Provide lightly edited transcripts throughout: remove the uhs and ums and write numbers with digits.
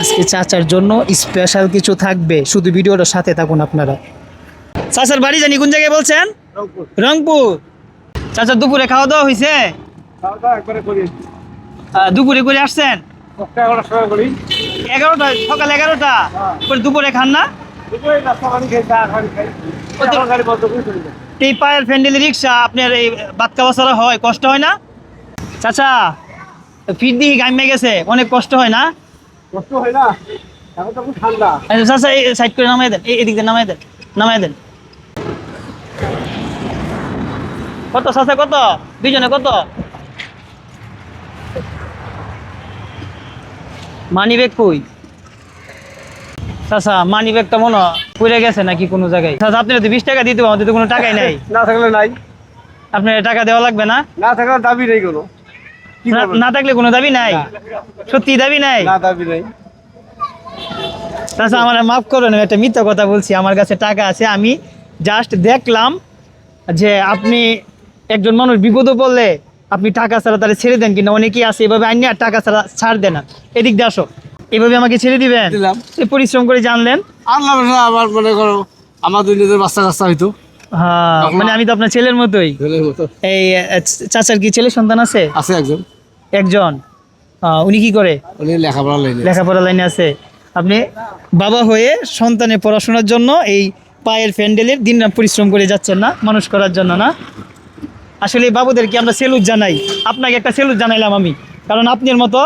আজকে চাচার জন্য স্পেশাল কিছু থাকবে, শুধু ভিডিওটার সাথে থাকুন আপনারা। চাচার বাড়ি জানি কোন জায়গায় বলছেন? রংপুর। চাচার দুপুরে খাওয়া দাওয়া হয়েছে? দুপুরে করে আসছেন? 11টা, সকাল 11টা। দুপুরে খান না? এই পায়ের ফ্যান্ডেল রিক্সা আপনার এই ভাত খাওয়া ছাড়া হয়, কষ্ট হয় না? চাচা ফিট দিয়ে গাইমে গেছে, অনেক কষ্ট হয় না? কষ্ট হয় না, এখন তো খুব ঠান্ডা। চাচা এই সাইড করে নামাই দেন, এদিক দিয়ে নামাই দেন, নামাই দেন। কত চাচা, কত দুইজনে কত? মানি ব্যাগ কই? চাচা মানি ব্যাগটা মনে পড়ে গেছে নাকি কোনো জায়গায়? চাচা আপনি তো 20 টাকা দিতে, আমাদের তো কোনো টাকাই নাই। না থাকলে নাই, আপনার টাকা দেওয়া লাগবে না? না থাকলে দাবি নেই কোনো। না থাকলে কোনো দাবি নাই? সত্যি দাবি নাই? না দাবি নেই। চাচা আমার মাফ করুন, একটা মিথ্যা কথা বলছি, আমার কাছে টাকা আছে। আমি জাস্ট দেখলাম যে আপনি একজন মানুষ বিপদে পড়লে আপনি টাকা ছাড়া তারা ছেড়ে দেন কিনা, অনেকেই আছে এভাবে আইনি আর টাকা ছাড়া ছাড় দেন না। এদিক দিয়ে আসো, এভাবে আমাকে ছেড়ে দিবেন? দিলাম। পরিশ্রম করে জানলেন। আল্লাহ আবার মনে করো আমাদের নিজের বাচ্চা কাচ্চা হইতো। হ্যাঁ, মানে আমি তো আপনার ছেলের মতোই। এই চাচার কি ছেলে সন্তান আছে? আছে একজন। একজন? উনি কি করে? উনি লেখাপড়া লাইনে। লেখাপড়া লাইনে আছে। আপনি বাবা হয়ে সন্তানের পড়াশোনার জন্য এই পায়ের ফ্যান্ডেলের দিনরাত পরিশ্রম করে যাচ্ছেন না, মানুষ করার জন্য না? আসলে এই বাবুদেরকে আমরা সেলুট জানাই, আপনাকে একটা সেলুট জানাইলাম আমি, কারণ আপনার মতো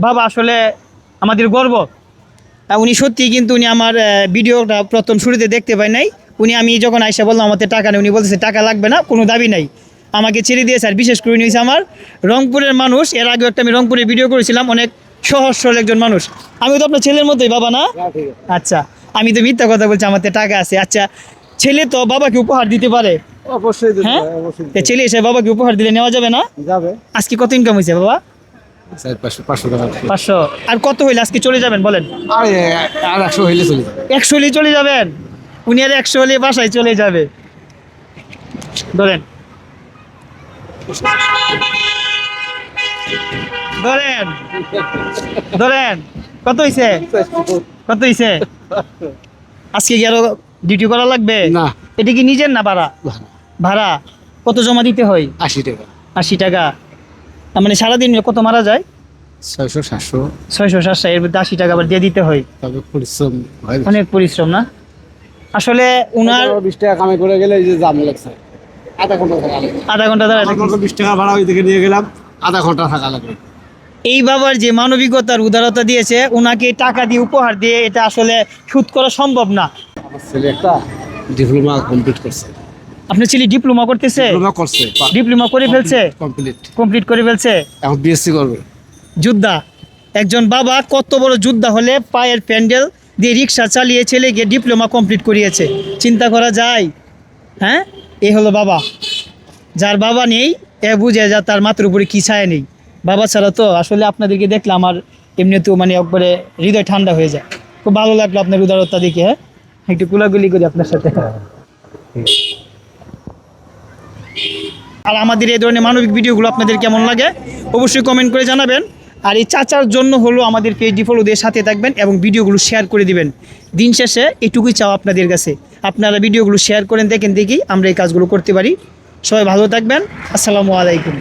বাবা আসলে আমাদের গর্ব। উনি সত্যি, কিন্তু উনি আমার ভিডিওটা প্রথম শুরুতে দেখতে পাই নাই। উনি, আমি যখন আইসা বললাম আমাদের টাকা নেই, উনি বলতেছে টাকা লাগবে না, কোনো দাবি নাই, আমাকে ছেড়ে দিয়েছে। আর বিশেষ করে নিয়েছে আমার রংপুরের মানুষ। এর আগে একটা আমি রংপুরে ভিডিও করেছিলাম, অনেক সহজ সরল একজন মানুষ। আমি তো আপনার ছেলের মতোই, বাবা না? আচ্ছা, আমি তো মিথ্যা কথা বলছি, আমার টাকা আছে। আচ্ছা, ছেলে তো বাবাকে উপহার দিতে পারে। অবশ্যই দিতে হ্যাঁ, হয়, অবশ্যই। ছেলে এসে বাবাকে উপহার দিলে নেওয়া যাবে না? যাবে। আজকে কত ইনকাম হয়েছে বাবা? 500 টাকা। 500। আর কত হইলে আজকে চলে যাবেন বলেন? আর 100 হইলে চলে যাবে। 100 হলে চলে যাবেন? উনি আর 100 হলে বাসায় চলে যাবে। ধরেন, ধরেন, ধরেন। কত হইছে? কত হইছে? আজকে কি আরো ডিউটি করা লাগবে? না। এটা কি নিজের না ভাড়া? ভাড়া। কত জমা দিতে হয়? 80 টাকা। 80 টাকা। তার মানে সারাদিন কত মারা যায়? 600 700। 600 700, এর মধ্যে 80 টাকা আবার দিয়ে দিতে হয়। তবে পরিশ্রম হয়। অনেক পরিশ্রম না? আসলে উনার 20 টাকা কামাই করে গেলে এই যে জাম লাগছে, আধা ঘন্টা থাকা লাগবে। আধা ঘন্টা দাঁড়ায় থাকি। 20 টাকা ভাড়া ওই থেকে নিয়ে গেলাম, আধা ঘন্টা থাকা লাগবে। এই বাবার যে মানবিকতার উদারতা দিয়েছে, ওনাকে টাকা দিয়ে উপহার দিয়ে এটা আসলে শোধ করা সম্ভব না। আমার ছেলে একটা ডিপ্লোমা কমপ্লিট করছে। আপনার ছেলে ডিপ্লোমা করতেছে? ডিপ্লোমা করছে, ডিপ্লোমা করে ফেলছে? কমপ্লিট করে ফেলছে। এখন বিএসসি করবে। যোদ্ধা একজন বাবা, কত বড় যোদ্ধা হলে পায়ের প্যান্ডেল দিয়ে রিক্সা চালিয়ে ছেলেকে ডিপ্লোমা কমপ্লিট করিয়েছে, চিন্তা করা যায়? হ্যাঁ, এই হলো বাবা। যার বাবা নেই এ বুঝে যা তার মাথার উপরে কি ছায়া নেই। বাবা ছাড়া তো আসলে আপনাদেরকে দেখলে আমার এমনিতেও মানে একবারে হৃদয় ঠান্ডা হয়ে যায়। খুব ভালো লাগলো আপনার উদারতা দেখে। হ্যাঁ, একটু কুলাগুলি করি আপনার সাথে। আর আমাদের এই ধরনের মানবিক ভিডিওগুলো আপনাদের কেমন লাগে অবশ্যই কমেন্ট করে জানাবেন। আর এই চাচার জন্য হলো আমাদের পেজটি ফলো দিয়ে সাথে থাকবেন এবং ভিডিওগুলো শেয়ার করে দিবেন। দিন শেষে এটুকুই চাও আপনাদের কাছে, আপনারা ভিডিওগুলো শেয়ার করেন, দেখেন দেখি আমরা এই কাজগুলো করতে পারি। সবাই ভালো থাকবেন। আসসালামু আলাইকুম।